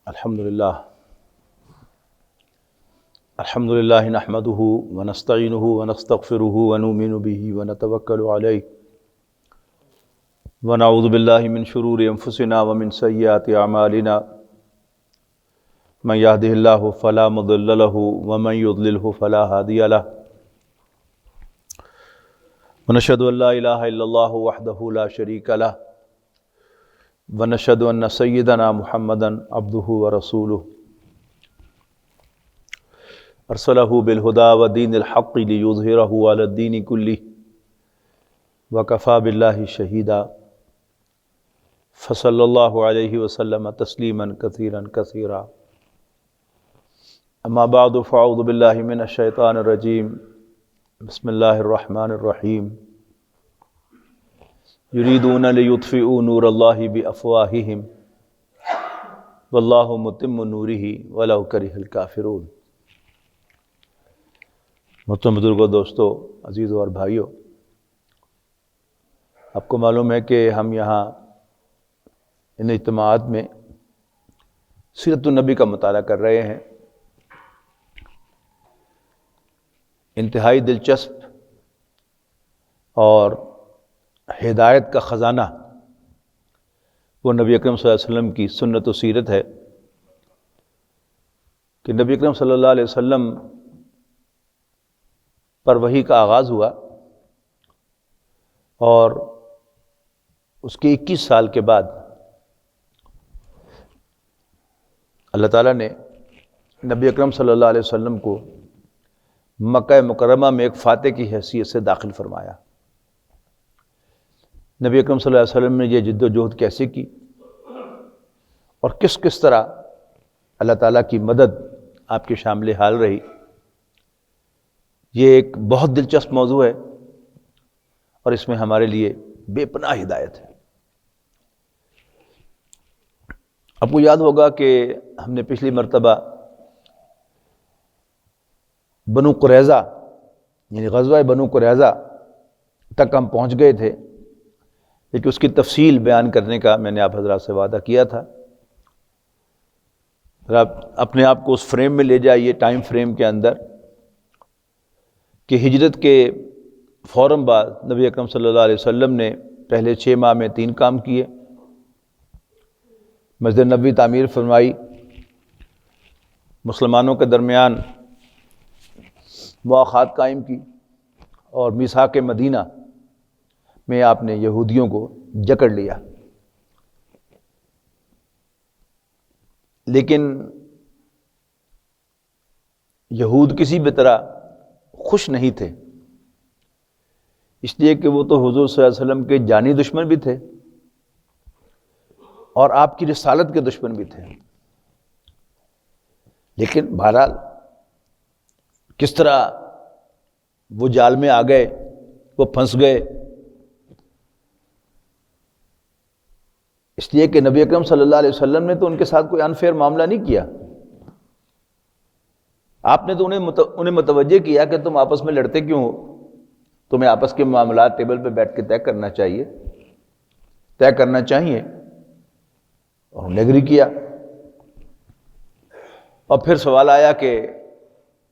الحمدللہ نحمده ونستعینه ونستغفره ونؤمن به ونتوکل علیہ ونعوذ باللہ من شرور انفسنا ومن سیئات اعمالنا من یهده اللہ فلا مضل له ومن یضللہ فلا ہادی له ونشهد ان لا الہ الا اللہ وحدہ لا شریک له ونشهد ان سیدنا محمدا عبدہ ورسولہ ارسلہ بالہدی ودین الحق لیظہرہ علی الدین کلہ وکفی باللہ شہیدا فصلی اللہ علیہ وسلم تسلیما کثیرا کثیرا اما بعد فاعوذ باللہ من الشیطان الرجیم بسم اللہ الرحمن الرحیم یریدون لیطفئوا نور اللہ بافواہہم واللہ متم نورہ ولو کرہ الکافرون۔ محترم بزرگوں، دوستو، عزیزوں اور بھائیوں، آپ کو معلوم ہے کہ ہم یہاں ان اجتماعات میں سیرت النبی کا مطالعہ کر رہے ہیں۔ انتہائی دلچسپ اور ہدایت کا خزانہ وہ نبی اکرم صلی اللہ علیہ وسلم کی سنت و سیرت ہے کہ نبی اکرم صلی اللہ علیہ وسلم پر وحی کا آغاز ہوا اور اس کے 21 سال کے بعد اللہ تعالیٰ نے نبی اکرم صلی اللہ علیہ وسلم کو مکہ مکرمہ میں ایک فاتح کی حیثیت سے داخل فرمایا۔ نبی اکرم صلی اللہ علیہ وسلم نے یہ جد و جہد کیسے کی اور کس طرح اللہ تعالیٰ کی مدد آپ کے شامل حال رہی، یہ ایک بہت دلچسپ موضوع ہے اور اس میں ہمارے لیے بے پناہ ہدایت ہے۔ آپ کو یاد ہوگا کہ ہم نے پچھلی مرتبہ بنو قریظہ یعنی غزوہ بنو قریظہ تک ہم پہنچ گئے تھے، لیکن اس کی تفصیل بیان کرنے کا میں نے آپ حضرات سے وعدہ کیا تھا۔ آپ اپنے آپ کو اس فریم میں لے جائیے، ٹائم فریم کے اندر، کہ ہجرت کے فوراً بعد نبی اکرم صلی اللہ علیہ وسلم نے پہلے 6 ماہ میں 3 کام کیے۔ مسجد نبوی تعمیر فرمائی، مسلمانوں کے درمیان مواخات قائم کی، اور میثاق مدینہ میں آپ نے یہودیوں کو جکڑ لیا۔ لیکن یہود کسی بھی طرح خوش نہیں تھے، اس لیے کہ وہ تو حضور صلی اللہ علیہ وسلم کے جانی دشمن بھی تھے اور آپ کی رسالت کے دشمن بھی تھے۔ لیکن بہرحال کس طرح وہ جال میں آ گئے، وہ پھنس گئے، اس لیے کہ نبی اکرم صلی اللہ علیہ وسلم نے تو ان کے ساتھ کوئی انفیئر معاملہ نہیں کیا۔ آپ نے تو انہیں متوجہ کیا کہ تم آپس میں لڑتے کیوں ہو، تمہیں آپس کے معاملات ٹیبل پہ بیٹھ کے طے کرنا چاہیے، اور انہوں نے ایگری کیا۔ اور پھر سوال آیا کہ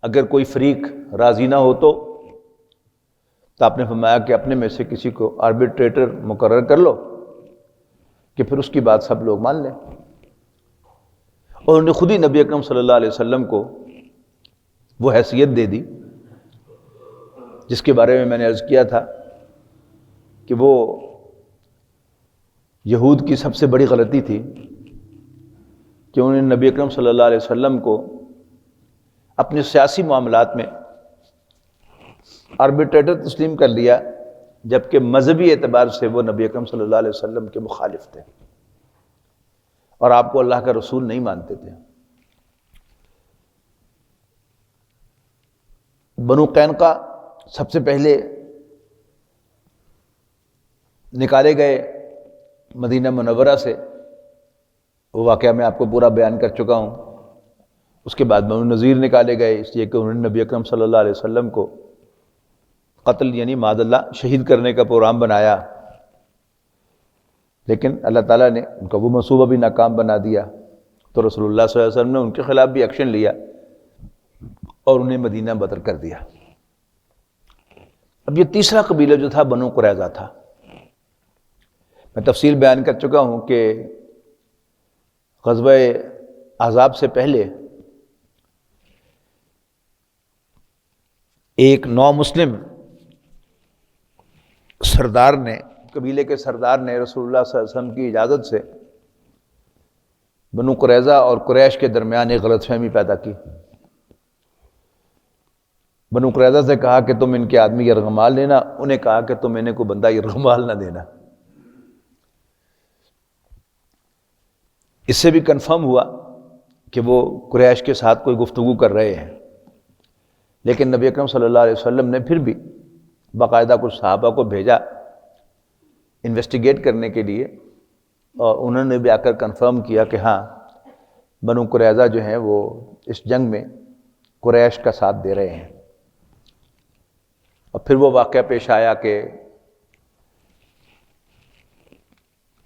اگر کوئی فریق راضی نہ ہو تو آپ نے فرمایا کہ اپنے میں سے کسی کو آربیٹریٹر مقرر کر لو کہ پھر اس کی بات سب لوگ مان لیں۔ اور انہوں نے خود ہی نبی اکرم صلی اللہ علیہ وسلم کو وہ حیثیت دے دی جس کے بارے میں نے عرض کیا تھا کہ وہ یہود کی سب سے بڑی غلطی تھی کہ انہوں نے نبی اکرم صلی اللہ علیہ وسلم کو اپنے سیاسی معاملات میں آربیٹریٹر تسلیم کر لیا، جبکہ مذہبی اعتبار سے وہ نبی اکرم صلی اللہ علیہ وسلم کے مخالف تھے اور آپ کو اللہ کا رسول نہیں مانتے تھے۔ بنو قینقاع سب سے پہلے نکالے گئے مدینہ منورہ سے، وہ واقعہ میں آپ کو پورا بیان کر چکا ہوں۔ اس کے بعد بنو نذیر نکالے گئے، اس لیے کہ انہوں نے نبی اکرم صلی اللہ علیہ وسلم کو قتل یعنی معاذ اللہ شہید کرنے کا پروگرام بنایا، لیکن اللہ تعالیٰ نے ان کا وہ منصوبہ بھی ناکام بنا دیا۔ تو رسول اللہ صلی اللہ علیہ وسلم نے ان کے خلاف بھی ایکشن لیا اور انہیں مدینہ بدر کر دیا۔ اب یہ تیسرا قبیلہ جو تھا بنو قریظہ تھا۔ میں تفصیل بیان کر چکا ہوں کہ غزوہ احزاب سے پہلے ایک نو مسلم سردار نے، قبیلے کے سردار نے رسول اللہ صلی اللہ علیہ وسلم کی اجازت سے بنو قریظہ اور قریش کے درمیان ایک غلط فہمی پیدا کی۔ بنو قریظہ سے کہا کہ تم ان کے آدمی یرغمال لینا، انہیں کہا کہ تم انہیں کوئی بندہ یرغمال نہ دینا۔ اس سے بھی کنفرم ہوا کہ وہ قریش کے ساتھ کوئی گفتگو کر رہے ہیں، لیکن نبی اکرم صلی اللہ علیہ وسلم نے پھر بھی باقاعدہ کچھ صحابہ کو بھیجا انویسٹیگیٹ کرنے کے لیے، اور انہوں نے بھی آ کر کنفرم کیا کہ ہاں بنو قریظہ جو ہیں وہ اس جنگ میں قریش کا ساتھ دے رہے ہیں۔ اور پھر وہ واقعہ پیش آیا کہ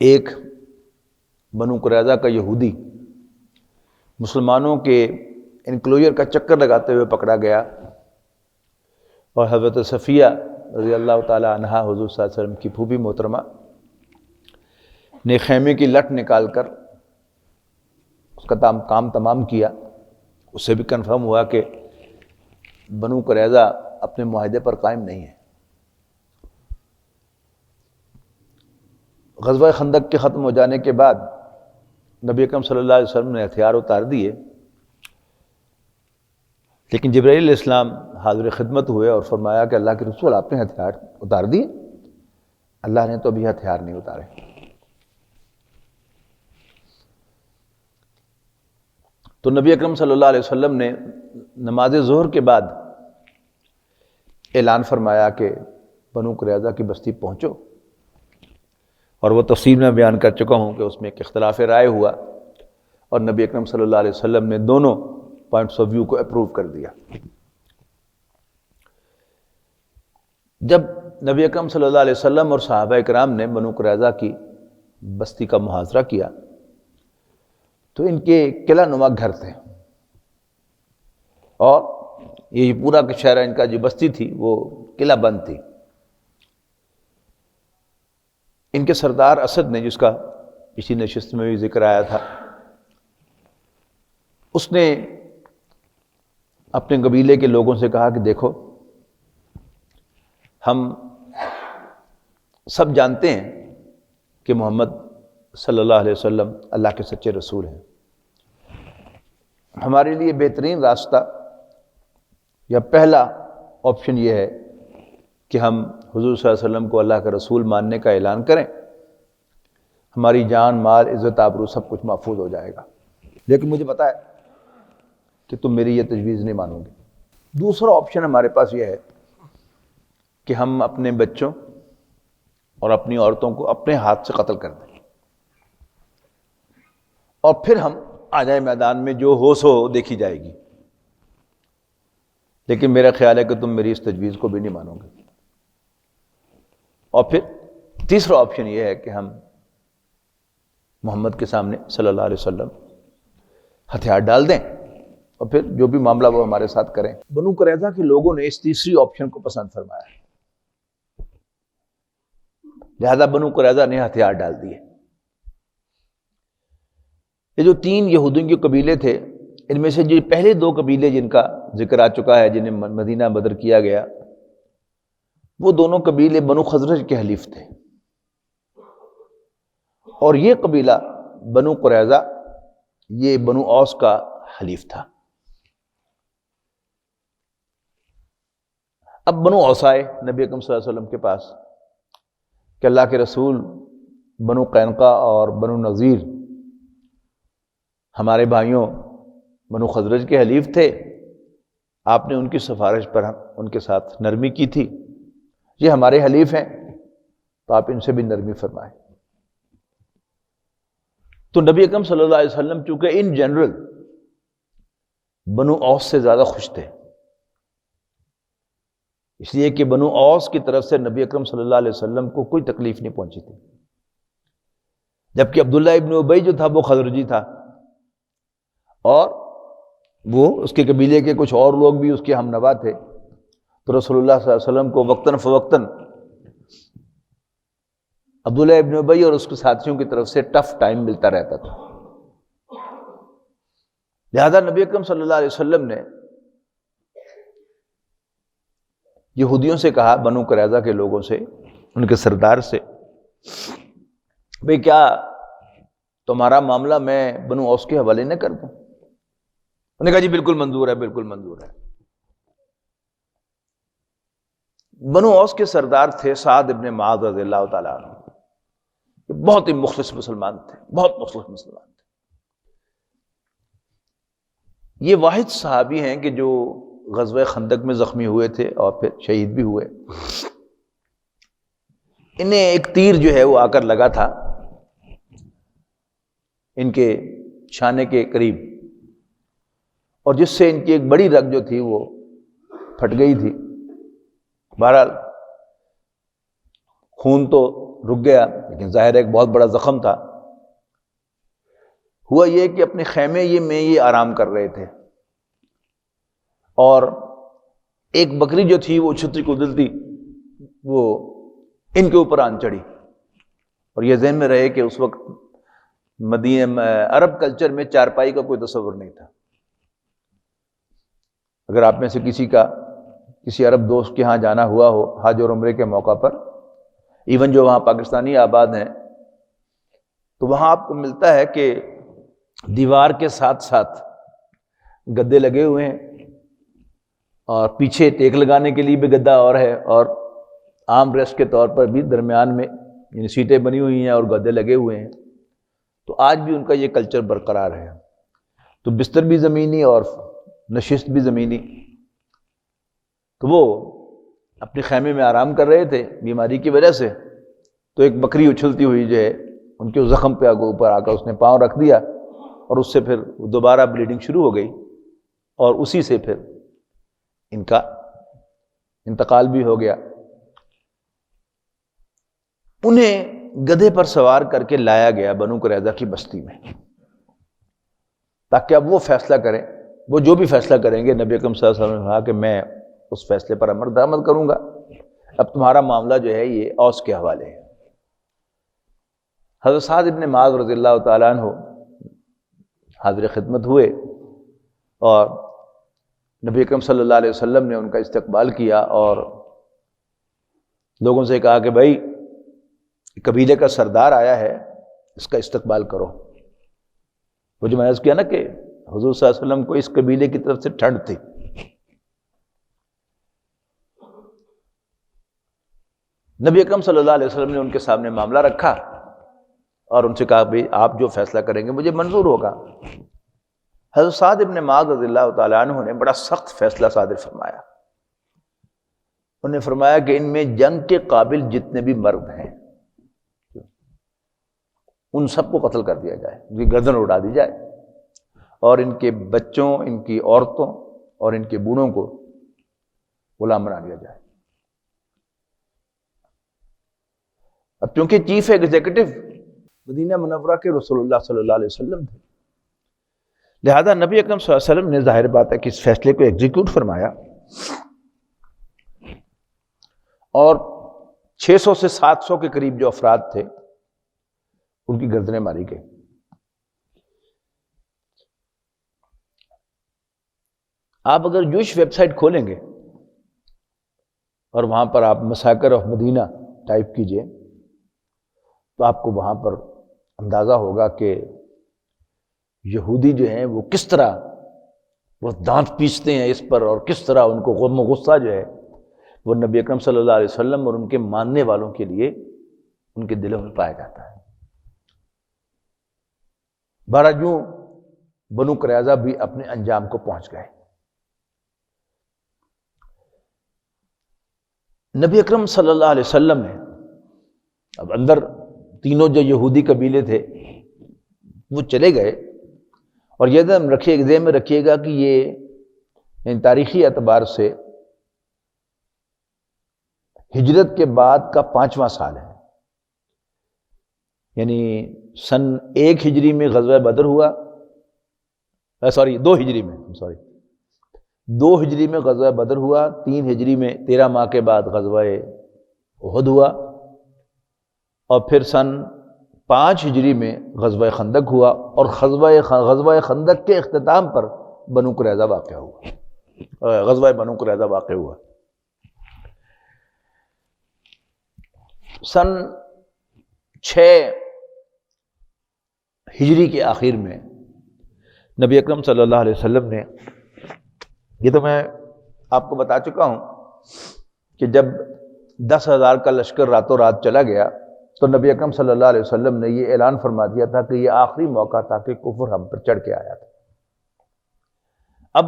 ایک بنو قریظہ کا یہودی مسلمانوں کے انکلوژر کا چکر لگاتے ہوئے پکڑا گیا، اور حضرت صفیہ رضی اللہ تعالی عنہا حضور صلی اللہ علیہ وسلم کی پھوپھی محترمہ نے خیمے کی لٹ نکال کر اس کا کام تمام کیا۔ اس سے بھی کنفرم ہوا کہ بنو قریظہ اپنے معاہدے پر قائم نہیں ہے۔ غزوہ خندق کے ختم ہو جانے کے بعد نبی اکرم صلی اللہ علیہ وسلم نے ہتھیار اتار دیے، لیکن جبرائیل علیہ السلام حاضر خدمت ہوئے اور فرمایا کہ اللہ کے رسول آپ نے ہتھیار اتار دیے؟ اللہ نے تو ابھی ہتھیار نہیں اتارے۔ تو نبی اکرم صلی اللہ علیہ وسلم نے نماز ظہر کے بعد اعلان فرمایا کہ بنو قریظہ کی بستی پہنچو، اور وہ تفصیل میں بیان کر چکا ہوں کہ اس میں ایک اختلاف رائے ہوا، اور نبی اکرم صلی اللہ علیہ وسلم نے دونوں پوائنٹس آف ویو کو اپروو کر دیا۔ جب نبی اکرم صلی اللہ علیہ وسلم اور صحابہ اکرام نے بنو قریظہ کی بستی کا محاصرہ کیا تو ان کے قلعہ نما گھر تھے، اور یہ پورا شہر ان کا جو بستی تھی وہ قلعہ بند تھی۔ ان کے سردار اسد نے، جس کا پچھلی نشست میں بھی ذکر آیا تھا، اس نے اپنے قبیلے کے لوگوں سے کہا کہ دیکھو، ہم سب جانتے ہیں کہ محمد صلی اللہ علیہ وسلم اللہ کے سچے رسول ہیں۔ ہمارے لیے بہترین راستہ یا پہلا آپشن یہ ہے کہ ہم حضور صلی اللہ علیہ وسلم کو اللہ کا رسول ماننے کا اعلان کریں، ہماری جان، مال، عزت، آبرو سب کچھ محفوظ ہو جائے گا۔ لیکن مجھے پتا ہے کہ تم میری یہ تجویز نہیں مانو گے۔ دوسرا آپشن ہمارے پاس یہ ہے کہ ہم اپنے بچوں اور اپنی عورتوں کو اپنے ہاتھ سے قتل کر دیں، اور پھر ہم آ جائیں میدان میں، جو ہو سو دیکھی جائے گی۔ لیکن میرا خیال ہے کہ تم میری اس تجویز کو بھی نہیں مانو گے۔ اور پھر تیسرا آپشن یہ ہے کہ ہم محمد کے سامنے صلی اللہ علیہ وسلم ہتھیار ڈال دیں، اور پھر جو بھی معاملہ وہ ہمارے ساتھ کریں۔ بنو قریظہ کے لوگوں نے اس تیسری آپشن کو پسند فرمایا، لہذا بنو قریظہ نے ہتھیار ڈال دیے۔ یہ جو تین یہودیوں کے قبیلے تھے، ان میں سے جو پہلے دو قبیلے جن کا ذکر آ چکا ہے، جنہیں مدینہ بدر کیا گیا، وہ دونوں قبیلے بنو خزرج کے حلیف تھے، اور یہ قبیلہ بنو قریظہ یہ بنو اوس کا حلیف تھا۔ اب بنو اوس آئے نبی اکرم صلی اللہ علیہ وسلم کے پاس کہ اللہ کے رسول، بنو قینقاع اور بنو نذیر ہمارے بھائیوں بنو خزرج کے حلیف تھے، آپ نے ان کی سفارش پر ان کے ساتھ نرمی کی تھی، یہ ہمارے حلیف ہیں، تو آپ ان سے بھی نرمی فرمائیں۔ تو نبی اکرم صلی اللہ علیہ وسلم چونکہ ان جنرل بنو اوس سے زیادہ خوش تھے، اس لیے کہ بنو اوس کی طرف سے نبی اکرم صلی اللہ علیہ وسلم کو کوئی تکلیف نہیں پہنچی تھی، جبکہ عبداللہ ابن ابی جو تھا وہ خزرجی تھا، اور وہ اس کے قبیلے کے کچھ اور لوگ بھی اس کے ہم نوا تھے، تو رسول اللہ صلی اللہ علیہ وسلم کو وقتاً فوقتاً عبداللہ ابن ابی اور اس کے ساتھیوں کی طرف سے ٹف ٹائم ملتا رہتا تھا۔ لہذا نبی اکرم صلی اللہ علیہ وسلم نے یہودیوں سے کہا، بنو قریظہ کے لوگوں سے، ان کے سردار سے، بھئی کیا تمہارا معاملہ میں بنو اوس کے حوالے نہ کر دوں؟ انہوں نے کہا جی بالکل منظور ہے، بالکل منظور ہے۔ بنو اوس کے سردار تھے سعد ابن معاذ رضی اللہ تعالیٰ عنہ، بہت ہی مخلص مسلمان تھے، بہت مخلص مسلمان تھے۔ یہ واحد صحابی ہیں کہ جو غزوہ خندق میں زخمی ہوئے تھے اور پھر شہید بھی ہوئے۔ انہیں ایک تیر جو ہے وہ آ کر لگا تھا ان کے شانے کے قریب، اور جس سے ان کی ایک بڑی رگ جو تھی وہ پھٹ گئی تھی۔ بہرحال خون تو رک گیا، لیکن ظاہر ہے ایک بہت بڑا زخم تھا۔ ہوا یہ کہ اپنے خیمے میں یہ آرام کر رہے تھے، اور ایک بکری جو تھی وہ اچھلتی کودلتی وہ ان کے اوپر آن چڑھی۔ اور یہ ذہن میں رہے کہ اس وقت عرب کلچر میں چارپائی کا کوئی تصور نہیں تھا۔ اگر آپ میں سے کسی عرب دوست کے ہاں جانا ہوا ہو حج اور عمرے کے موقع پر، ایون جو وہاں پاکستانی آباد ہیں، تو وہاں آپ کو ملتا ہے کہ دیوار کے ساتھ ساتھ گدے لگے ہوئے ہیں، اور پیچھے ٹیک لگانے کے لیے بھی گدا اور ہے، اور عام ریسٹ کے طور پر بھی درمیان میں یعنی سیٹیں بنی ہوئی ہیں اور گدے لگے ہوئے ہیں۔ تو آج بھی ان کا یہ کلچر برقرار ہے، تو بستر بھی زمینی اور نشست بھی زمینی۔ تو وہ اپنے خیمے میں آرام کر رہے تھے بیماری کی وجہ سے، تو ایک بکری اچھلتی ہوئی جو ہے ان کے زخم پہ اوپر آ کر اس نے پاؤں رکھ دیا، اور اس سے پھر دوبارہ بلیڈنگ شروع ہو گئی، اور اسی سے پھر ان کا انتقال بھی ہو گیا۔ انہیں گدھے پر سوار کر کے لایا گیا بنو قریظہ کی بستی میں، تاکہ اب وہ فیصلہ کریں، وہ جو بھی فیصلہ کریں گے نبی اکرم صلی اللہ علیہ وسلم نے کہا کہ میں اس فیصلے پر عمل درآمد کروں گا، اب تمہارا معاملہ جو ہے یہ اوس کے حوالے ہے۔ حضرت سعد ابن معاذ رضی اللہ تعالیٰ عنہ حاضر خدمت ہوئے، اور نبی اکرم صلی اللہ علیہ وسلم نے ان کا استقبال کیا، اور لوگوں سے کہا کہ بھائی قبیلے کا سردار آیا ہے، اس کا استقبال کرو۔ وہ جو میں نے عرض کیا نا کہ حضور صلی اللہ علیہ وسلم کو اس قبیلے کی طرف سے ٹھنڈ تھی۔ نبی اکرم صلی اللہ علیہ وسلم نے ان کے سامنے معاملہ رکھا اور ان سے کہا بھائی آپ جو فیصلہ کریں گے مجھے منظور ہوگا۔ حضرت سعد ابن معاذ رضی اللہ تعالیٰ عنہ نے بڑا سخت فیصلہ صادر فرمایا۔ انہوں نے فرمایا کہ ان میں جنگ کے قابل جتنے بھی مرد ہیں ان سب کو قتل کر دیا جائے، ان کی گردن اڑا دی جائے، اور ان کے بچوں، ان کی عورتوں اور ان کے بوڑھوں کو غلام بنا دیا جائے۔ اب چونکہ چیف ایگزیکٹو مدینہ منورہ کے رسول اللہ صلی اللہ علیہ وسلم تھے، لہذا نبی اکرم صلی اللہ علیہ وسلم نے ظاہر بات ہے کہ اس فیصلے کو ایگزیکیوٹ فرمایا، اور 600 سے 700 کے قریب جو افراد تھے ان کی گردنیں ماری گئی۔ آپ اگر جوش ویب سائٹ کھولیں گے اور وہاں پر آپ مساکر آف مدینہ ٹائپ کیجئے تو آپ کو وہاں پر اندازہ ہوگا کہ یہودی جو ہیں وہ کس طرح وہ دانت پیستے ہیں اس پر، اور کس طرح ان کو غم و غصہ جو ہے وہ نبی اکرم صلی اللہ علیہ وسلم اور ان کے ماننے والوں کے لیے ان کے دلوں میں پایا جاتا ہے۔ بہرحال یوں بنو قریظہ بھی اپنے انجام کو پہنچ گئے۔ نبی اکرم صلی اللہ علیہ وسلم نے اب اندر تینوں جو یہودی قبیلے تھے وہ چلے گئے، اور یہ ذہن میں رکھیے گا کہ یہ تاریخی اعتبار سے ہجرت کے بعد کا 5واں سال ہے، یعنی سن 1 ہجری میں غزوہ بدر ہوا، دو ہجری میں 2 ہجری میں غزوہ بدر ہوا، 3 ہجری میں 13 ماہ کے بعد غزوہ احد ہوا، اور پھر سن 5 ہجری میں غزوہ خندق ہوا، اور غزوہ خندق کے اختتام پر بنو قریظہ واقع ہوا، غزوہ بنو قریظہ واقع ہوا۔ سن 6 ہجری کے آخر میں نبی اکرم صلی اللہ علیہ وسلم نے، یہ تو میں آپ کو بتا چکا ہوں کہ جب 10,000 کا لشکر راتوں رات چلا گیا تو نبی اکرم صلی اللہ علیہ وسلم نے یہ اعلان فرما دیا تھا کہ یہ آخری موقع تھا کہ کفر ہم پر چڑھ کے آیا تھا، اب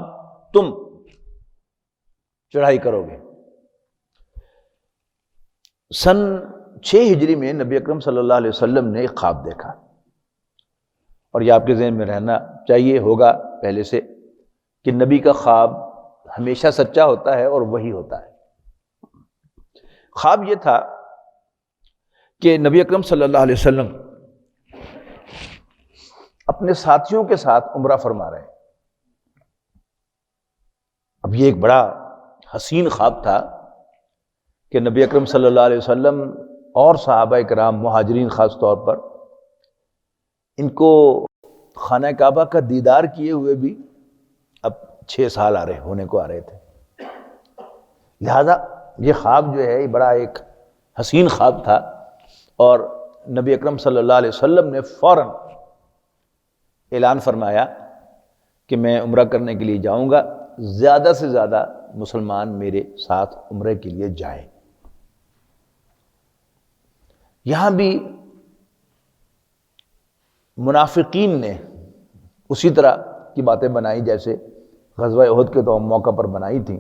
تم چڑھائی کرو گے۔ سن 6 ہجری میں نبی اکرم صلی اللہ علیہ وسلم نے ایک خواب دیکھا، اور یہ آپ کے ذہن میں رہنا چاہیے ہوگا پہلے سے کہ نبی کا خواب ہمیشہ سچا ہوتا ہے اور وہی ہوتا ہے۔ خواب یہ تھا کہ نبی اکرم صلی اللہ علیہ وسلم اپنے ساتھیوں کے ساتھ عمرہ فرما رہے ہیں۔ اب یہ ایک بڑا حسین خواب تھا کہ نبی اکرم صلی اللہ علیہ وسلم اور صحابہ کرام مہاجرین خاص طور پر ان کو خانہ کعبہ کا دیدار کیے ہوئے بھی اب 6 سال ہونے کو آ رہے تھے، لہذا یہ خواب جو ہے یہ بڑا ایک حسین خواب تھا، اور نبی اکرم صلی اللہ علیہ وسلم نے فوراً اعلان فرمایا کہ میں عمرہ کرنے کے لیے جاؤں گا، زیادہ سے زیادہ مسلمان میرے ساتھ عمرے کے لیے جائیں۔ یہاں بھی منافقین نے اسی طرح کی باتیں بنائی جیسے غزوہ احد کے تو موقع پر بنائی تھیں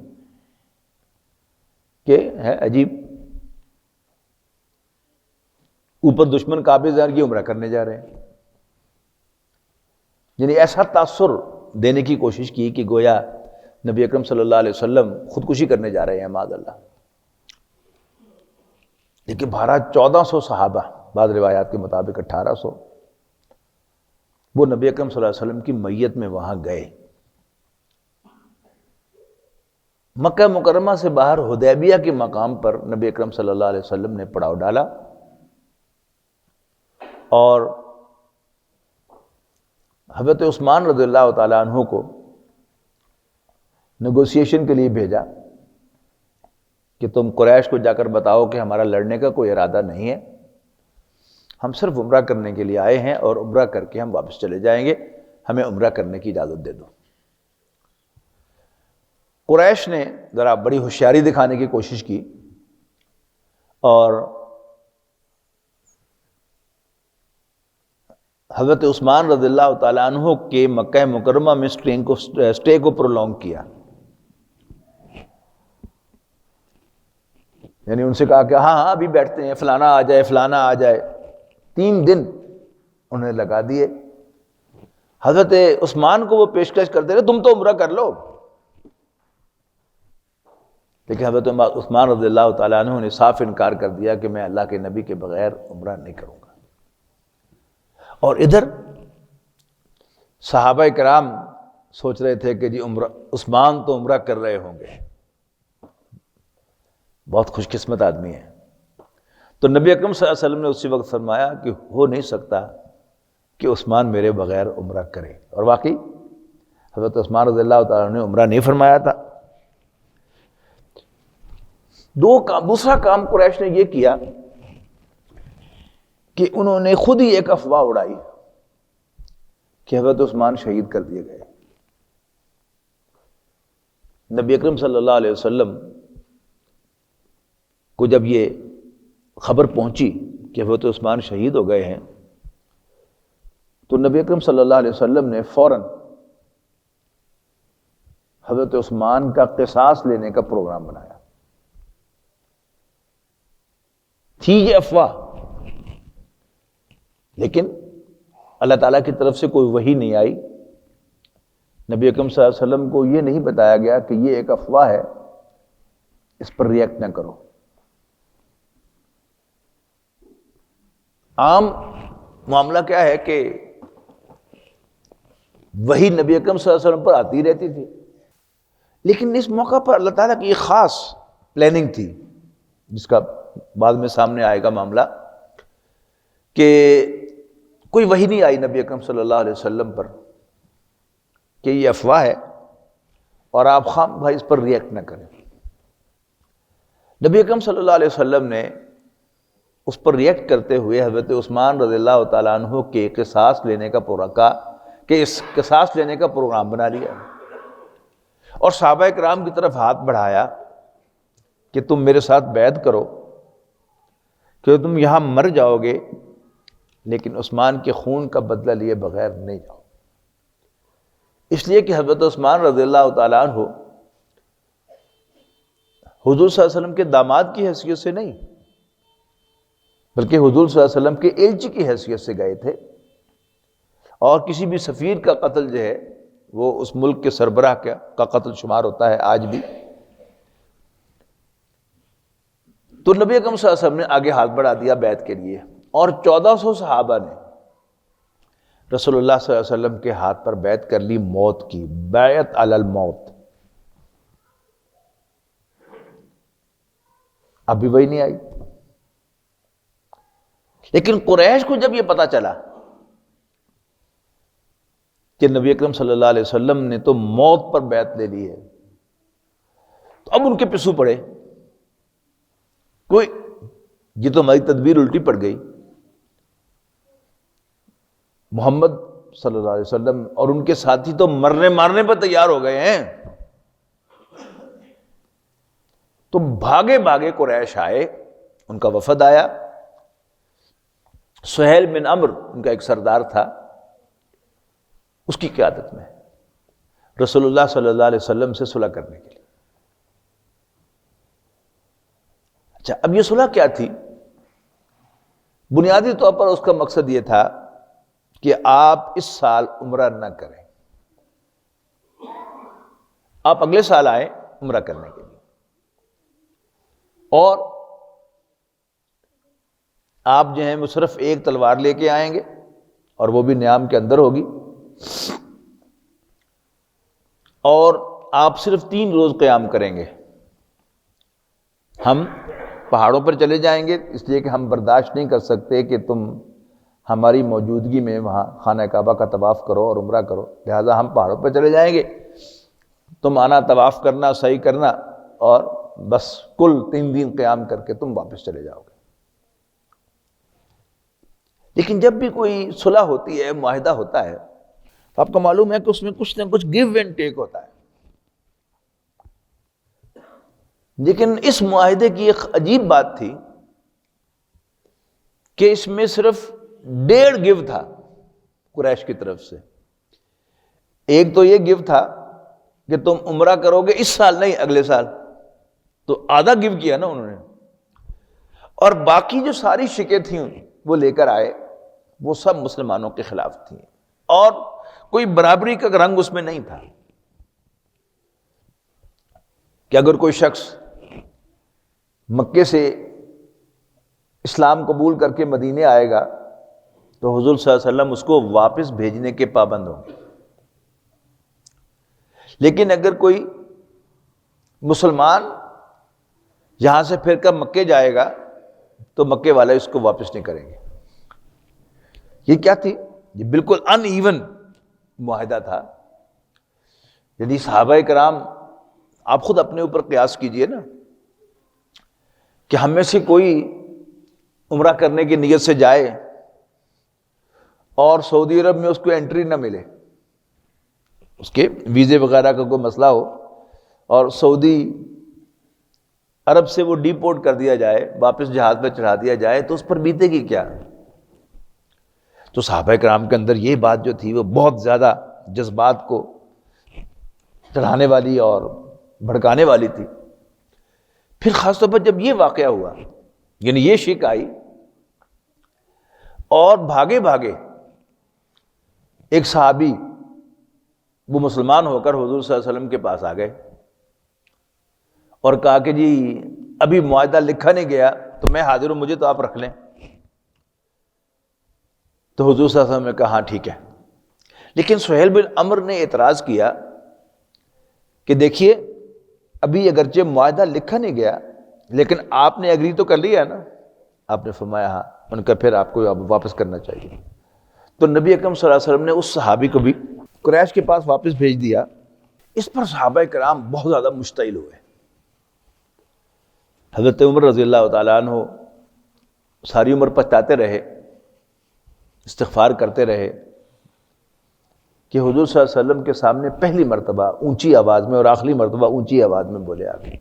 کہ ہے عجیب، اوپر دشمن کعبے زار کی عمرہ کرنے جا رہے ہیں، یعنی ایسا تاثر دینے کی کوشش کی کہ گویا نبی اکرم صلی اللہ علیہ وسلم خودکشی کرنے جا رہے ہیں معاذ اللہ۔ لیکن 1400 صحابہ، بعض روایات کے مطابق 1800، وہ نبی اکرم صلی اللہ علیہ وسلم کی میت میں وہاں گئے۔ مکہ مکرمہ سے باہر حدیبیہ کے مقام پر نبی اکرم صلی اللہ علیہ وسلم نے پڑاؤ ڈالا، اور حضرت عثمان رضی اللہ تعالیٰ عنہ کو نیگوسیشن کے لیے بھیجا کہ تم قریش کو جا کر بتاؤ کہ ہمارا لڑنے کا کوئی ارادہ نہیں ہے، ہم صرف عمرہ کرنے کے لیے آئے ہیں، اور عمرہ کر کے ہم واپس چلے جائیں گے، ہمیں عمرہ کرنے کی اجازت دے دو۔ قریش نے ذرا بڑی ہوشیاری دکھانے کی کوشش کی، اور حضرت عثمان رضی اللہ تعالیٰ عنہ کے مکہ مکرمہ میں سٹے کو پرولونگ کیا، یعنی ان سے کہا کہ ہاں ابھی بیٹھتے ہیں، فلانا آ جائے فلانا آ جائے۔ 3 دن انہیں لگا دیے۔ حضرت عثمان کو وہ پیشکش کر دے رہے تم تو عمرہ کر لو، لیکن حضرت عثمان رضی اللہ تعالیٰ عنہ نے صاف انکار کر دیا کہ میں اللہ کے نبی کے بغیر عمرہ نہیں کروں گا۔ اور ادھر صحابہ کرام سوچ رہے تھے کہ جی عثمان تو عمرہ کر رہے ہوں گے، بہت خوش قسمت آدمی ہے۔ تو نبی اکرم صلی اللہ علیہ وسلم نے اسی وقت فرمایا کہ ہو نہیں سکتا کہ عثمان میرے بغیر عمرہ کرے، اور واقعی حضرت عثمان رضی اللہ تعالیٰ نے عمرہ نہیں فرمایا تھا۔ دوسرا کام قریش نے یہ کیا کہ انہوں نے خود ہی ایک افواہ اڑائی کہ حضرت عثمان شہید کر دیے گئے۔ نبی اکرم صلی اللہ علیہ وسلم کو جب یہ خبر پہنچی کہ حضرت عثمان شہید ہو گئے ہیں تو نبی اکرم صلی اللہ علیہ وسلم نے فوراً حضرت عثمان کا قصاص لینے کا پروگرام بنایا۔ تھی یہ افواہ، لیکن اللہ تعالیٰ کی طرف سے کوئی وحی نہیں آئی، نبی اکرم صلی اللہ علیہ وسلم کو یہ نہیں بتایا گیا کہ یہ ایک افواہ ہے، اس پر ریئیکٹ نہ کرو۔ عام معاملہ کیا ہے کہ وہی نبی اکرم صلی اللہ علیہ وسلم پر آتی رہتی تھی، لیکن اس موقع پر اللہ تعالیٰ کی ایک خاص پلاننگ تھی، جس کا بعد میں سامنے آئے گا معاملہ، کہ کوئی وحی نہیں آئی نبی اکرم صلی اللہ علیہ وسلم پر کہ یہ افواہ ہے، اور آپ خام بھائی اس پر ریئیکٹ نہ کریں۔ نبی اکرم صلی اللہ علیہ وسلم نے اس پر ریئیکٹ کرتے ہوئے حضرت عثمان رضی اللہ تعالیٰ عنہ کے قصاص لینے کا قصاص لینے کا پروگرام بنا لیا، اور صحابہ کرام کی طرف ہاتھ بڑھایا کہ تم میرے ساتھ بیعت کرو کہ تم یہاں مر جاؤ گے لیکن عثمان کے خون کا بدلہ لیے بغیر نہیں جاؤ، اس لیے کہ حضرت عثمان رضی اللہ تعالیٰ عنہ حضور صلی اللہ علیہ وسلم کے داماد کی حیثیت سے نہیں، بلکہ حضور صلی اللہ علیہ وسلم کے ایلچی کی حیثیت سے گئے تھے، اور کسی بھی سفیر کا قتل جو ہے وہ اس ملک کے سربراہ کا قتل شمار ہوتا ہے آج بھی۔ تو نبی اکرم صلی اللہ علیہ وسلم نے آگے ہاتھ بڑھا دیا بیعت کے لیے، اور 1400 صحابہ نے رسول اللہ صلی اللہ علیہ وسلم کے ہاتھ پر بیعت کر لی، موت کی بیعت علی الموت۔ اب بھی وہی نہیں آئی، لیکن قریش کو جب یہ پتا چلا کہ نبی اکرم صلی اللہ علیہ وسلم نے تو موت پر بیعت لے لی ہے، تو اب ان کے پسو پڑے، کوئی یہ تو ہماری تدبیر الٹی پڑ گئی، محمد صلی اللہ علیہ وسلم اور ان کے ساتھی تو مرنے مارنے پر تیار ہو گئے ہیں۔ تو بھاگے بھاگے قریش آئے، ان کا وفد آیا، سہیل بن عمرو ان کا ایک سردار تھا، اس کی قیادت میں رسول اللہ صلی اللہ علیہ وسلم سے صلح کرنے کے لیے۔ اچھا، اب یہ صلح کیا تھی؟ بنیادی طور پر اس کا مقصد یہ تھا کہ آپ اس سال عمرہ نہ کریں، آپ اگلے سال آئیں عمرہ کرنے کے لیے، اور آپ جو ہیں وہ صرف ایک تلوار لے کے آئیں گے، اور وہ بھی نیام کے اندر ہوگی، اور آپ صرف 3 روز قیام کریں گے۔ ہم پہاڑوں پر چلے جائیں گے اس لیے کہ ہم برداشت نہیں کر سکتے کہ تم ہماری موجودگی میں وہاں خانہ کعبہ کا طواف کرو اور عمرہ کرو، لہٰذا ہم پہاڑوں پر چلے جائیں گے، تم آنا، طواف کرنا، سعی کرنا، اور بس کل 3 دن قیام کر کے تم واپس چلے جاؤ گے۔ لیکن جب بھی کوئی صلح ہوتی ہے، معاہدہ ہوتا ہے، تو آپ کو معلوم ہے کہ اس میں کچھ نہ کچھ گیو اینڈ ٹیک ہوتا ہے، لیکن اس معاہدے کی ایک عجیب بات تھی کہ اس میں صرف 1.5 گیو تھا قریش کی طرف سے۔ ایک تو یہ گیو تھا کہ تم عمرہ کرو گے اس سال نہیں اگلے سال، تو آدھا گیو کیا نا انہوں نے، اور باقی جو ساری شکیں تھیں وہ لے کر آئے، وہ سب مسلمانوں کے خلاف تھیں، اور کوئی برابری کا رنگ اس میں نہیں تھا کہ اگر کوئی شخص مکے سے اسلام قبول کر کے مدینے آئے گا تو حضور صلی اللہ علیہ وسلم اس کو واپس بھیجنے کے پابند ہوں گے، لیکن اگر کوئی مسلمان یہاں سے پھر کر مکے جائے گا تو مکے والے اس کو واپس نہیں کریں گے۔ یہ کیا تھی؟ یہ بالکل ان ایون معاہدہ تھا، یعنی صحابہ کرام، آپ خود اپنے اوپر قیاس کیجئے نا، کہ ہم میں سے کوئی عمرہ کرنے کی نیت سے جائے اور سعودی عرب میں اس کو انٹری نہ ملے، اس کے ویزے وغیرہ کا کوئی مسئلہ ہو، اور سعودی عرب سے وہ ڈیپورٹ کر دیا جائے، واپس جہاز پہ چڑھا دیا جائے، تو اس پر بیتے گی کیا؟ تو صحابہ کرام کے اندر یہ بات جو تھی وہ بہت زیادہ جذبات کو چڑھانے والی اور بھڑکانے والی تھی۔ پھر خاص طور پر جب یہ واقعہ ہوا، یعنی یہ شک آئی، اور بھاگے بھاگے ایک صحابی وہ مسلمان ہو کر حضور صلی اللہ علیہ وسلم کے پاس آ گئے اور کہا کہ جی ابھی معاہدہ لکھا نہیں گیا تو میں حاضر ہوں، مجھے تو آپ رکھ لیں۔ تو حضور صلی اللہ علیہ وسلم نے کہا ہاں ٹھیک ہے، لیکن سہیل بن عمرو نے اعتراض کیا کہ دیکھیے ابھی اگرچہ معاہدہ لکھا نہیں گیا لیکن آپ نے اگری تو کر لیا نا. آپ نے فرمایا ہاں. ان کا پھر آپ کو واپس کرنا چاہیے. تو نبی اکرم صلی اللہ علیہ وسلم نے اس صحابی کو بھی قریش کے پاس واپس بھیج دیا. اس پر صحابہ کرام بہت زیادہ مشتعل ہوئے. حضرت عمر رضی اللہ تعالیٰ عنہ ساری عمر پچھتاتے رہے, استغفار کرتے رہے کہ حضور صلی اللہ علیہ وسلم کے سامنے پہلی مرتبہ اونچی آواز میں اور آخری مرتبہ اونچی آواز میں بولے آگے,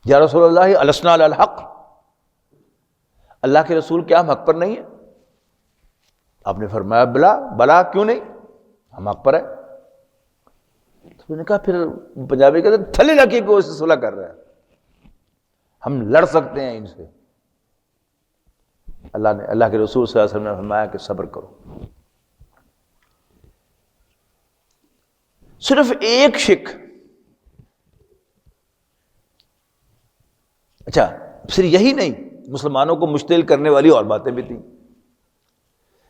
یا رسول اللہ السنا علی الحق, اللہ کے رسول کیا ہم حق پر نہیں ہیں؟ آپ نے فرمایا بلا کیوں نہیں, ہم حق پر ہے. تو میں نے کہا پھر پنجابی کہتے ہیں تھلے لکی کو اس سے صلح کر رہا ہے, ہم لڑ سکتے ہیں ان سے. اللہ کے رسول صلی اللہ علیہ وسلم نے فرمایا کہ صبر کرو. صرف ایک شک, اچھا صرف یہی نہیں, مسلمانوں کو مشتعل کرنے والی اور باتیں بھی تھیں.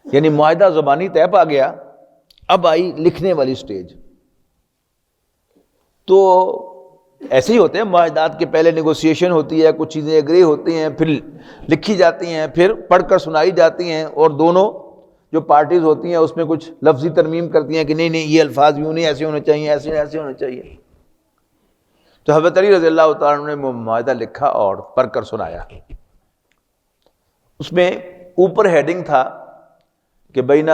یعنی معاہدہ زبانی طے پا گیا, اب آئی لکھنے والی سٹیج. تو ایسے ہی ہوتے ہیں معاہدات کے پہلے نیگوسیشن ہوتی ہے, کچھ چیزیں اگری ہوتی ہیں, پھر لکھی جاتی ہیں, پھر پڑھ کر سنائی جاتی ہیں, اور دونوں جو پارٹیز ہوتی ہیں اس میں کچھ لفظی ترمیم کرتی ہیں کہ نہیں یہ الفاظ یوں نہیں, ایسے ہونے چاہیے, ایسے ہونے چاہیے. تو حضرت علی رضی اللہ تعالیٰ عنہ نے وہ معاہدہ لکھا اور پڑھ کر سنایا. اس میں اوپر ہیڈنگ تھا کہ بین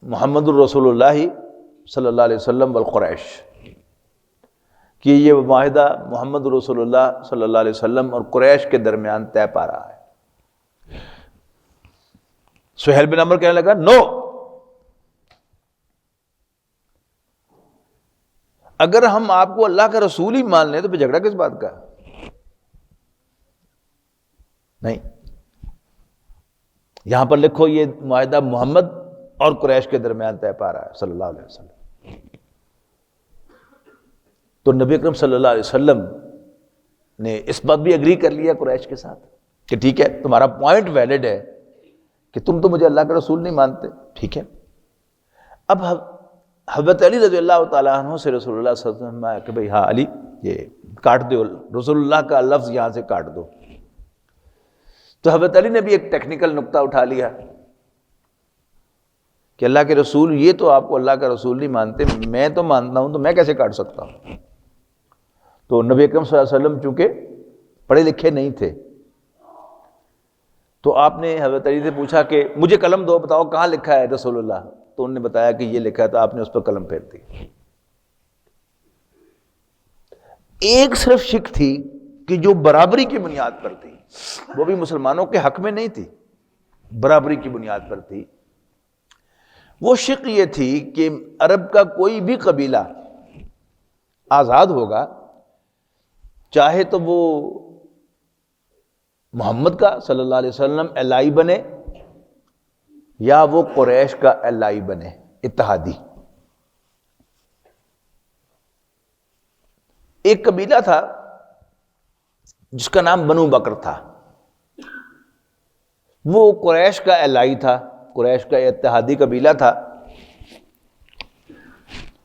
محمد الرسول اللہ صلی اللہ علیہ وسلم والقریش, کہ یہ معاہدہ محمد رسول اللہ صلی اللہ علیہ وسلم اور قریش کے درمیان طے پا رہا ہے. سہیل بن عمرو کہنے لگا نو, اگر ہم آپ کو اللہ کا رسول ہی مان لیں تو پھر جھگڑا کس بات کا؟ نہیں, یہاں پر لکھو یہ معاہدہ محمد اور قریش کے درمیان طے پا رہا ہے صلی اللہ علیہ وسلم. تو نبی اکرم صلی اللہ علیہ وسلم نے اس بات بھی اگری کر لیا قریش کے ساتھ کہ ٹھیک ہے تمہارا پوائنٹ ویلڈ ہے کہ تم تو مجھے اللہ کا رسول نہیں مانتے, ٹھیک ہے. اب حضرت علی رضی اللہ تعالیٰ عنہ سے رسول اللہ صلی اللہ علیہ وسلم آیا کہ بھئی ہاں علی یہ کاٹ دو, رسول اللہ کا لفظ یہاں سے کاٹ دو. تو حضرت علی نے بھی ایک ٹیکنیکل نقطہ اٹھا لیا کہ اللہ کے رسول یہ تو آپ کو اللہ کا رسول نہیں مانتے, میں تو مانتا ہوں, تو میں کیسے کاٹ سکتا ہوں. تو نبی اکرم صلی اللہ علیہ وسلم چونکہ پڑھے لکھے نہیں تھے تو آپ نے حضرت علی سے پوچھا کہ مجھے قلم دو, بتاؤ کہاں لکھا ہے رسول اللہ, تو انہوں نے بتایا کہ یہ لکھا ہے, تو آپ نے اس پر قلم پھیر دی. ایک صرف شک تھی کہ جو برابری کی بنیاد پر تھی, وہ بھی مسلمانوں کے حق میں نہیں تھی, برابری کی بنیاد پر تھی. وہ شک یہ تھی کہ عرب کا کوئی بھی قبیلہ آزاد ہوگا, چاہے تو وہ محمد کا صلی اللہ علیہ وسلم الائی بنے یا وہ قریش کا الائی بنے, اتحادی. ایک قبیلہ تھا جس کا نام بنو بکر تھا, وہ قریش کا الائی تھا, قریش کا اتحادی قبیلہ تھا.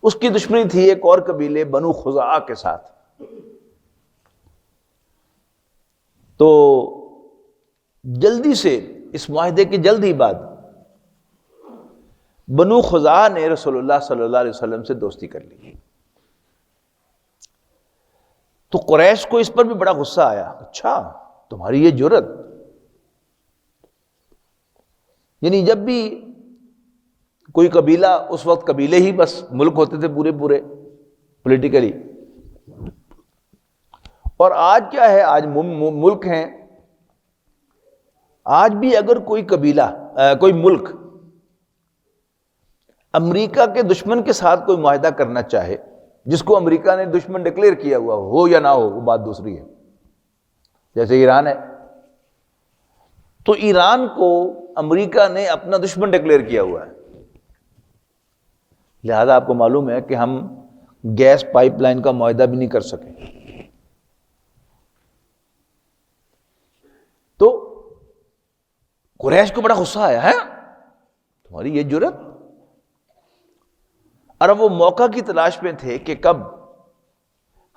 اس کی دشمنی تھی ایک اور قبیلے بنو خزاعہ کے ساتھ. تو جلدی سے اس معاہدے کے جلد ہی بعد بنو خزاعہ نے رسول اللہ صلی اللہ علیہ وسلم سے دوستی کر لی. تو قریش کو اس پر بھی بڑا غصہ آیا, اچھا تمہاری یہ جرت, یعنی جب بھی کوئی قبیلہ, اس وقت قبیلے ہی بس ملک ہوتے تھے پورے پولیٹیکلی, اور آج کیا ہے, آج ملک ہیں. آج بھی اگر کوئی قبیلہ, کوئی ملک امریکہ کے دشمن کے ساتھ کوئی معاہدہ کرنا چاہے, جس کو امریکہ نے دشمن ڈکلیئر کیا ہوا ہو یا نہ ہو, وہ بات دوسری ہے. جیسے ایران ہے, تو ایران کو امریکہ نے اپنا دشمن ڈکلیئر کیا ہوا ہے, لہذا آپ کو معلوم ہے کہ ہم گیس پائپ لائن کا معاہدہ بھی نہیں کر سکے. تو قریش کو بڑا غصہ آیا ہے, تمہاری یہ جرت. اور اب وہ موقع کی تلاش میں تھے کہ کب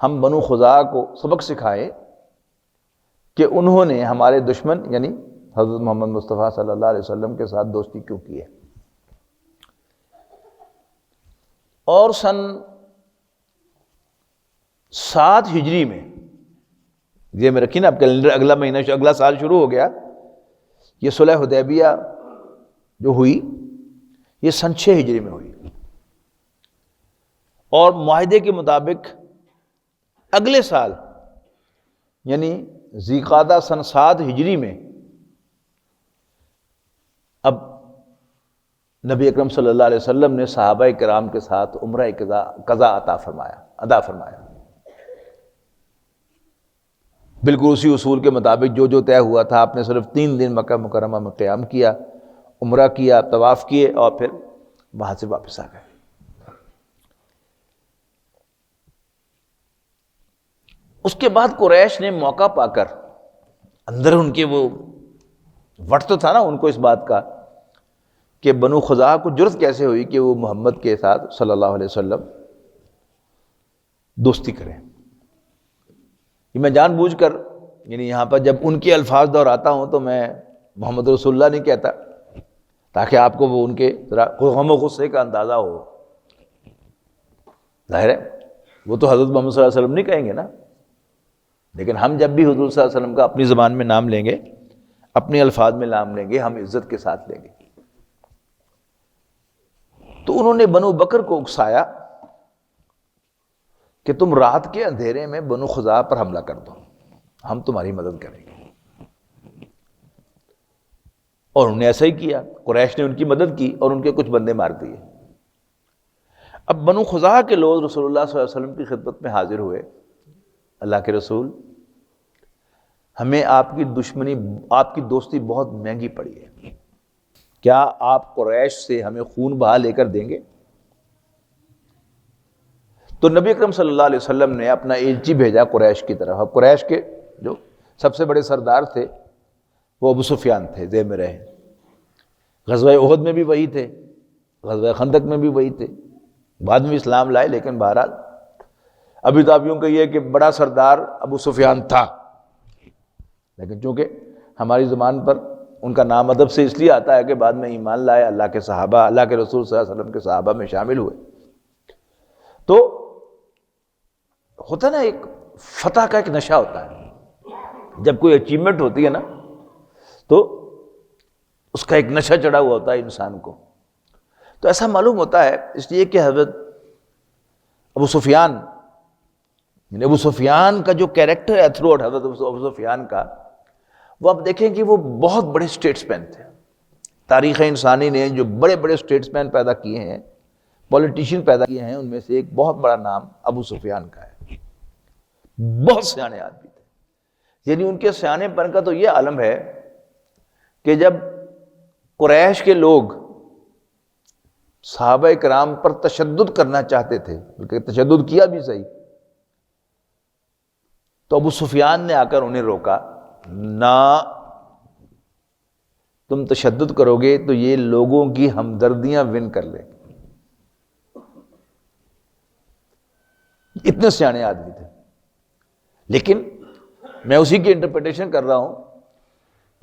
ہم بنو خزاعہ کو سبق سکھائیں کہ انہوں نے ہمارے دشمن یعنی حضرت محمد مصطفیٰ صلی اللہ علیہ وسلم کے ساتھ دوستی کیوں کی ہے. اور سن 7 ہجری میں، یہ میں رکھی نا اب کیلنڈر، اگلا مہینہ اگلا سال شروع ہو گیا. یہ صلح حدیبیہ جو ہوئی یہ سن 6 ہجری میں ہوئی، اور معاہدے کے مطابق اگلے سال یعنی ذی قعدہ سن 7 ہجری میں اب نبی اکرم صلی اللہ علیہ وسلم نے صحابہ کرام کے ساتھ عمرہ قضا ادا فرمایا. بالکل اسی اصول کے مطابق جو طے ہوا تھا. آپ نے صرف 3 دن مکہ مکرمہ میں قیام کیا، عمرہ کیا، طواف کیے، اور پھر وہاں سے واپس آ گئے. اس کے بعد قریش نے موقع پا کر، اندر ان کے وہ وقت تو تھا نا ان کو اس بات کا کہ بنو خزاعہ کو جرت کیسے ہوئی کہ وہ محمد کے ساتھ صلی اللہ علیہ وسلم دوستی کریں. یہ میں جان بوجھ کر یعنی یہاں پر جب ان کے الفاظ دہراتا ہوں تو میں محمد رسول اللہ نہیں کہتا، تاکہ آپ کو وہ ان کے ذرا غم و غصے کا اندازہ ہو. ظاہر ہے وہ تو حضرت محمد صلی اللہ علیہ وسلم نہیں کہیں گے نا، لیکن ہم جب بھی حضور صلی اللہ علیہ وسلم کا اپنی زبان میں نام لیں گے، اپنے الفاظ میں نام لیں گے، ہم عزت کے ساتھ لیں گے. تو انہوں نے بنو بکر کو اکسایا کہ تم رات کے اندھیرے میں بنو خزاعہ پر حملہ کر دو، ہم تمہاری مدد کریں گے. اور انہوں نے ایسا ہی کیا. قریش نے ان کی مدد کی اور ان کے کچھ بندے مار دیے. اب بنو خزاعہ کے لوگ رسول اللہ صلی اللہ علیہ وسلم کی خدمت میں حاضر ہوئے. اللہ کے رسول، ہمیں آپ کی دشمنی، آپ کی دوستی بہت مہنگی پڑی ہے، کیا آپ قریش سے ہمیں خون بہا لے کر دیں گے؟ تو نبی اکرم صلی اللہ علیہ وسلم نے اپنا ایلچی بھیجا قریش کی طرف. اب قریش کے جو سب سے بڑے سردار تھے وہ ابو سفیان تھے، ذہن میں رہے. غزوہ احد میں بھی وہی تھے، غزوہ خندق میں بھی وہی تھے، بعد میں اسلام لائے. لیکن بہرحال ابھی تو آپ یوں کہیے کہ بڑا سردار ابو سفیان تھا، لیکن چونکہ ہماری زبان پر ان کا نام ادب سے اس لیے آتا ہے کہ بعد میں ایمان لائے، اللہ کے صحابہ، اللہ کے رسول صلی اللہ علیہ وسلم کے صحابہ میں شامل ہوئے. تو ہوتا نا ایک فتح کا ایک نشہ ہوتا ہے، جب کوئی اچیومنٹ ہوتی ہے نا تو اس کا ایک نشہ چڑھا ہوا ہوتا ہے انسان کو. تو ایسا معلوم ہوتا ہے اس لیے کہ حضرت ابو سفیان، یعنی ابو سفیان کا جو کیریکٹر ہے تھرو آؤٹ حضرت ابو سفیان کا، وہ آپ دیکھیں کہ وہ بہت بڑے اسٹیٹس مین تھے. تاریخ انسانی نے جو بڑے بڑے اسٹیٹس مین پیدا کیے ہیں، پولیٹیشین پیدا کیے ہیں، ان میں سے ایک بہت بڑا نام ابو سفیان کا ہے. بہت سیانے آدمی تھے. یعنی ان کے سیانے پن کا تو یہ عالم ہے کہ جب قریش کے لوگ صحابہ کرام پر تشدد کرنا چاہتے تھے، بلکہ تشدد کیا بھی صحیح، تو ابو سفیان نے آ کر انہیں روکا. نہ تم تشدد کرو گے تو یہ لوگوں کی ہمدردیاں ون کر لیں. اتنے سیانے آدمی تھے. لیکن میں اسی کی انٹرپریٹیشن کر رہا ہوں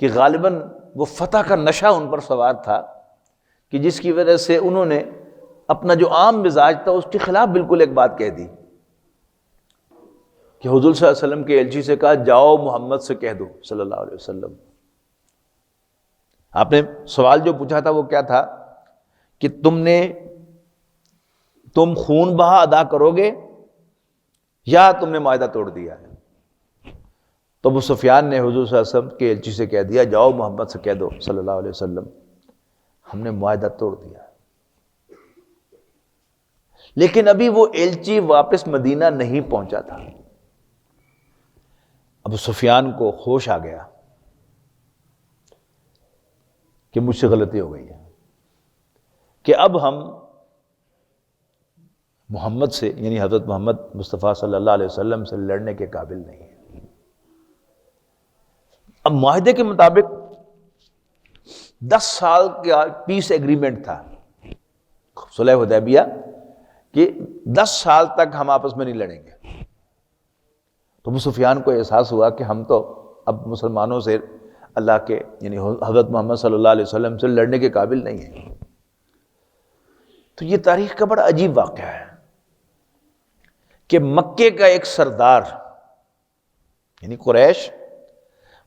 کہ غالباً وہ فتح کا نشہ ان پر سوار تھا کہ جس کی وجہ سے انہوں نے اپنا جو عام مزاج تھا اس کے خلاف بالکل ایک بات کہہ دی کہ حضور صلی اللہ علیہ وسلم کے ایلچی سے کہا جاؤ محمد سے کہہ دو صلی اللہ علیہ وسلم. آپ نے سوال جو پوچھا تھا وہ کیا تھا کہ تم خون بہا ادا کرو گے یا تم نے معاہدہ توڑ دیا ہے؟ تو ابو سفیان نے حضور صلی اللہ علیہ وسلم کے ایلچی سے کہہ دیا جاؤ محمد سے کہہ دو صلی اللہ علیہ وسلم ہم نے معاہدہ توڑ دیا. لیکن ابھی وہ ایلچی واپس مدینہ نہیں پہنچا تھا. ابو سفیان کو ہوش آ گیا کہ مجھ سے غلطی ہو گئی ہے، کہ اب ہم محمد سے یعنی حضرت محمد مصطفیٰ صلی اللہ علیہ وسلم سے لڑنے کے قابل نہیں ہے. اب معاہدے کے مطابق 10 سال کا پیس ایگریمنٹ تھا صلح حدیبیہ کہ 10 سال تک ہم آپس میں نہیں لڑیں گے. تو ابو سفیان کو احساس ہوا کہ ہم تو اب مسلمانوں سے اللہ کے یعنی حضرت محمد صلی اللہ علیہ وسلم سے لڑنے کے قابل نہیں ہیں. تو یہ تاریخ کا بڑا عجیب واقعہ ہے کہ مکے کا ایک سردار یعنی قریش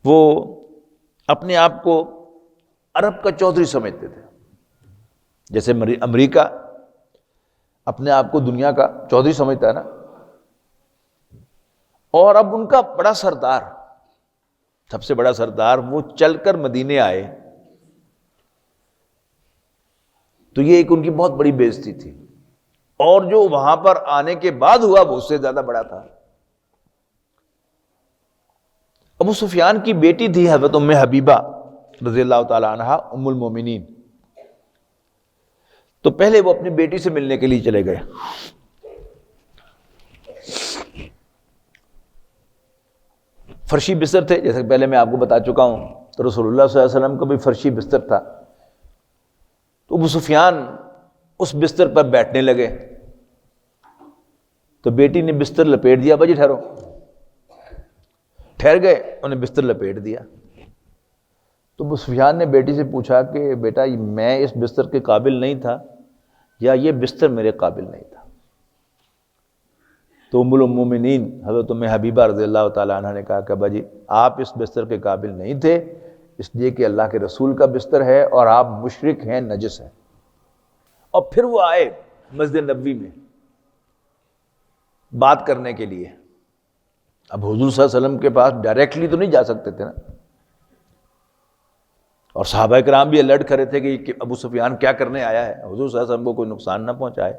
وہ اپنے آپ کو عرب کا چودھری سمجھتے تھے، جیسے امریکہ اپنے آپ کو دنیا کا چودھری سمجھتا ہے نا. اور اب ان کا بڑا سردار، سب سے بڑا سردار وہ چل کر مدینے آئے تو یہ ایک ان کی بہت بڑی بے عزتی تھی، اور جو وہاں پر آنے کے بعد ہوا وہ اس سے زیادہ بڑا تھا. ابو سفیان کی بیٹی تھی حضرت ام حبیبہ رضی اللہ تعالی عنہا ام المومنین. تو پہلے وہ اپنی بیٹی سے ملنے کے لیے چلے گئے. فرشی بستر تھے جیسے پہلے میں آپ کو بتا چکا ہوں، تو رسول اللہ صلی اللہ علیہ وسلم کا بھی فرشی بستر تھا. تو ابو سفیان اس بستر پر بیٹھنے لگے تو بیٹی نے بستر لپیٹ دیا. بھائی ٹھہرو. ٹھہر گئے، انہیں بستر لپیٹ دیا. تو ابو سفیان نے بیٹی سے پوچھا کہ بیٹا میں اس بستر کے قابل نہیں تھا یا یہ بستر میرے قابل نہیں تھا؟ تو ام المومنین حضرت ام حبیبہ رضی اللہ تعالی عنہ نے کہا کہ ابا جی آپ اس بستر کے قابل نہیں تھے اس لیے کہ اللہ کے رسول کا بستر ہے اور آپ مشرک ہیں، نجس ہیں. اور پھر وہ آئے مسجد نبوی میں بات کرنے کے لیے. اب حضور صلی اللہ علیہ وسلم کے پاس ڈائریکٹلی تو نہیں جا سکتے تھے نا، اور صحابہ کرام بھی الرٹ کرے تھے کہ ابو سفیان کیا کرنے آیا ہے، حضور صلی اللہ علیہ وسلم کو کوئی نقصان نہ پہنچائے.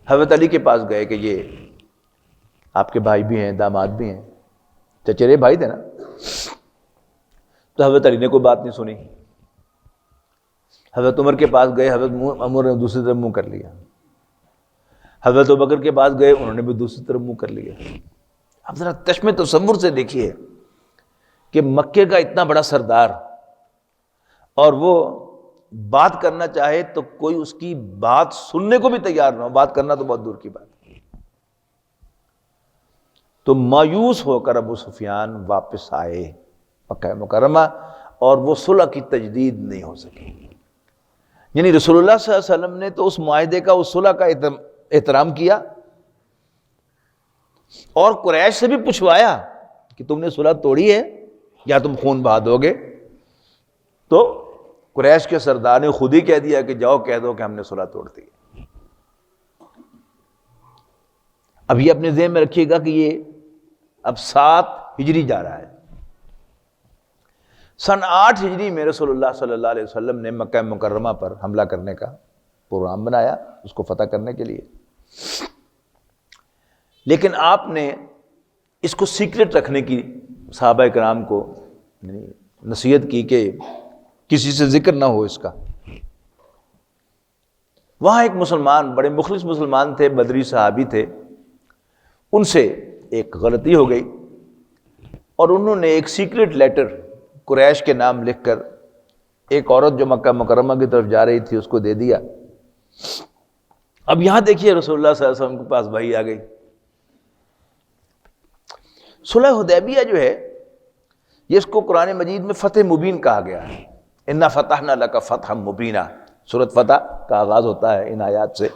حضرت علی کے پاس گئے کہ یہ آپ کے بھائی بھی ہیں، داماد بھی ہیں، چچیرے بھائی تھے نا. تو حضرت علی نے کوئی بات نہیں سنی. حضرت عمر کے پاس گئے، حضرت عمر نے دوسری طرف منہ کر لیا. حضرت ابوبکر کے پاس گئے، انہوں نے بھی دوسری طرف منہ کر لیا. اب ذرا چشم تصور سے دیکھیے کہ مکے کا اتنا بڑا سردار اور وہ بات کرنا چاہے تو کوئی اس کی بات سننے کو بھی تیار نہ ہو، بات کرنا تو بہت دور کی بات ہے. تو مایوس ہو کر ابو سفیان واپس آئے مکہ مکرمہ، اور وہ صلح کی تجدید نہیں ہو سکی. یعنی رسول اللہ صلی اللہ علیہ وسلم نے تو اس معاہدے کا، اس صلح کا احترام کیا، اور قریش سے بھی پوچھوایا کہ تم نے صلح توڑی ہے یا تم خون بہا دو گے. تو قریش کے سردار نے خود ہی کہہ دیا کہ جاؤ کہہ دو کہ ہم نے صلح توڑ دی. اب یہ اپنے ذہن میں رکھیے گا کہ یہ اب 7 ہجری جا رہا ہے. سن 8 ہجری میں رسول اللہ صلی اللہ علیہ وسلم نے مکہ مکرمہ پر حملہ کرنے کا پروگرام بنایا، اس کو فتح کرنے کے لیے. لیکن آپ نے اس کو سیکرٹ رکھنے کی صحابہ کرام کو نصیحت کی کہ کسی سے ذکر نہ ہو اس کا. وہاں ایک مسلمان، بڑے مخلص مسلمان تھے، بدری صحابی تھے، ان سے ایک غلطی ہو گئی اور انہوں نے ایک سیکرٹ لیٹر قریش کے نام لکھ کر ایک عورت جو مکہ مکرمہ کی طرف جا رہی تھی اس کو دے دیا. اب یہاں دیکھیے رسول اللہ صلی اللہ علیہ وسلم کے پاس وحی آ گئی. صلح حدیبیہ جو ہے یہ اس کو قرآن مجید میں فتح مبین کہا گیا ہے. انا فتحنا لک فتحا مبینا، سورۃ فتح کا آغاز ہوتا ہے ان آیات سے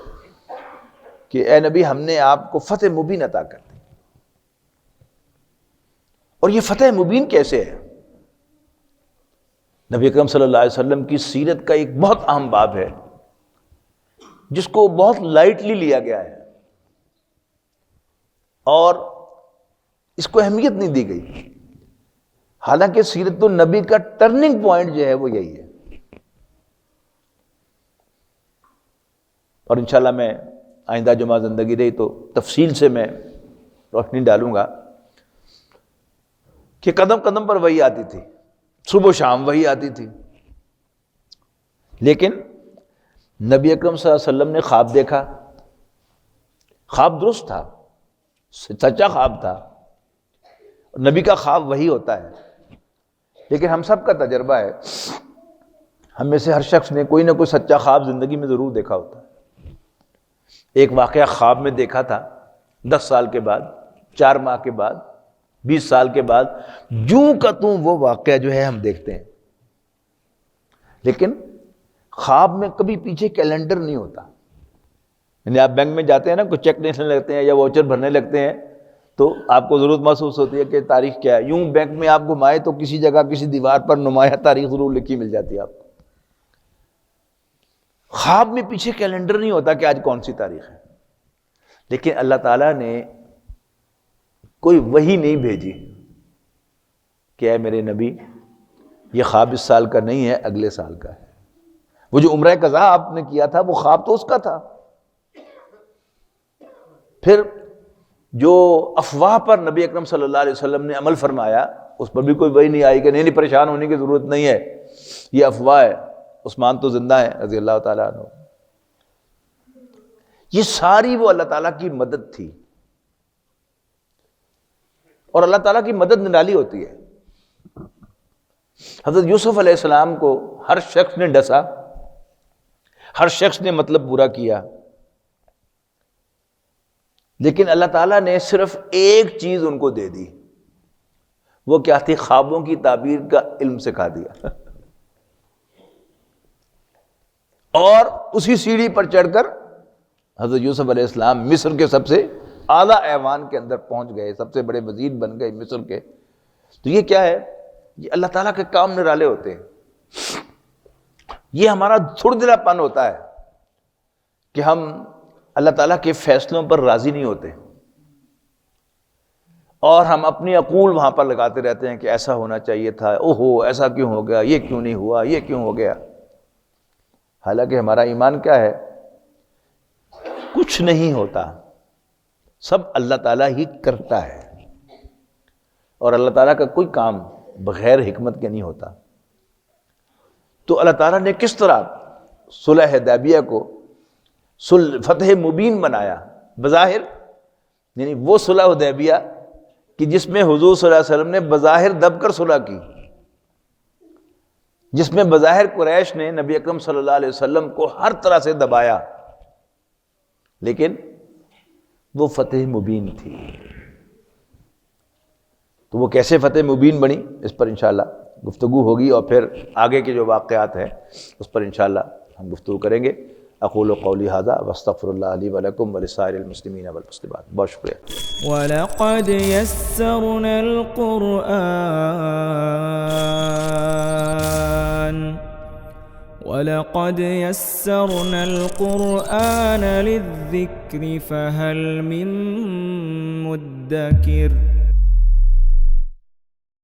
کہ اے نبی ہم نے آپ کو فتح مبین عطا کر دی. اور یہ فتح مبین کیسے ہے؟ نبی اکرم صلی اللہ علیہ وسلم کی سیرت کا ایک بہت اہم باب ہے جس کو بہت لائٹلی لیا گیا ہے اور اس کو اہمیت نہیں دی گئی. حالانکہ سیرت النبی کا ٹرننگ پوائنٹ جو ہے وہ یہی ہے. اور انشاءاللہ میں آئندہ جمعہ زندگی رہی تو تفصیل سے میں روشنی ڈالوں گا کہ قدم قدم پر وحی آتی تھی، صبح و شام وحی آتی تھی. لیکن نبی اکرم صلی اللہ علیہ وسلم نے خواب دیکھا، خواب درست تھا، سچا خواب تھا. نبی کا خواب وحی ہوتا ہے، لیکن ہم سب کا تجربہ ہے، ہم میں سے ہر شخص نے کوئی نہ کوئی سچا خواب زندگی میں ضرور دیکھا ہوتا ہے۔ ایک واقعہ خواب میں دیکھا تھا 10 سال کے بعد، 4 ماہ کے بعد، 20 سال کے بعد، جوں کا توں وہ واقعہ جو ہے ہم دیکھتے ہیں، لیکن خواب میں کبھی پیچھے کیلنڈر نہیں ہوتا۔ یعنی آپ بینک میں جاتے ہیں نا، کوئی چیک دینے لگتے ہیں یا واچر بھرنے لگتے ہیں تو آپ کو ضرورت محسوس ہوتی ہے کہ تاریخ کیا ہے، یوں بینک میں آپ گھمائے تو کسی جگہ کسی دیوار پر نمایاں تاریخ ضرور لکھی مل جاتی ہے آپ کو۔ خواب میں پیچھے کیلنڈر نہیں ہوتا کہ آج کون سی تاریخ ہے، لیکن اللہ تعالیٰ نے کوئی وحی نہیں بھیجی کہ اے میرے نبی یہ خواب اس سال کا نہیں ہے، اگلے سال کا ہے۔ وہ جو عمرہ قضا آپ نے کیا تھا وہ خواب تو اس کا تھا۔ پھر جو افواہ پر نبی اکرم صلی اللہ علیہ وسلم نے عمل فرمایا اس پر بھی کوئی وحی نہیں آئی کہ نہیں پریشان ہونے کی ضرورت نہیں ہے، یہ افواہ ہے، عثمان تو زندہ ہے رضی اللہ تعالیٰ عنہ۔ یہ ساری وہ اللہ تعالیٰ کی مدد تھی، اور اللہ تعالیٰ کی مدد نرالی ہوتی ہے۔ حضرت یوسف علیہ السلام کو ہر شخص نے ڈسا، ہر شخص نے مطلب پورا کیا، لیکن اللہ تعالیٰ نے صرف ایک چیز ان کو دے دی، وہ کیا تھی؟ خوابوں کی تعبیر کا علم سکھا دیا۔ اور اسی سیڑھی پر چڑھ کر حضرت یوسف علیہ السلام مصر کے سب سے اعلیٰ ایوان کے اندر پہنچ گئے، سب سے بڑے وزیر بن گئے مصر کے۔ تو یہ کیا ہے؟ یہ اللہ تعالیٰ کے کام نرالے ہوتے ہیں۔ یہ ہمارا تھوڑ دلا پن ہوتا ہے کہ ہم اللہ تعالیٰ کے فیصلوں پر راضی نہیں ہوتے، اور ہم اپنی عقول وہاں پر لگاتے رہتے ہیں کہ ایسا ہونا چاہیے تھا، اوہو ایسا کیوں ہو گیا، یہ کیوں نہیں ہوا، یہ کیوں ہو گیا۔ حالانکہ ہمارا ایمان کیا ہے؟ کچھ نہیں ہوتا، سب اللہ تعالیٰ ہی کرتا ہے، اور اللہ تعالیٰ کا کوئی کام بغیر حکمت کے نہیں ہوتا۔ تو اللہ تعالیٰ نے کس طرح صلح حدیبیہ کو فتح مبین بنایا بظاہر، یعنی وہ صلح حدیبیہ کہ جس میں حضور صلی اللہ علیہ وسلم نے بظاہر دب کر صلح کی، جس میں بظاہر قریش نے نبی اکرم صلی اللہ علیہ وسلم کو ہر طرح سے دبایا، لیکن وہ فتح مبین تھی۔ تو وہ کیسے فتح مبین بنی، اس پر انشاءاللہ گفتگو ہوگی، اور پھر آگے کے جو واقعات ہیں اس پر انشاءاللہ ہم گفتگو کریں گے۔ اقول قولی ھذا واستغفر اللہ لی ولکم ولسائر المسلمین والمسلمات۔ بہت شکریہ۔ وَلَقَدْ يَسَّرْنَا الْقُرْآنَ لِلذِّكْرِ فَهَلْ مِن مُّدَّكِرٍ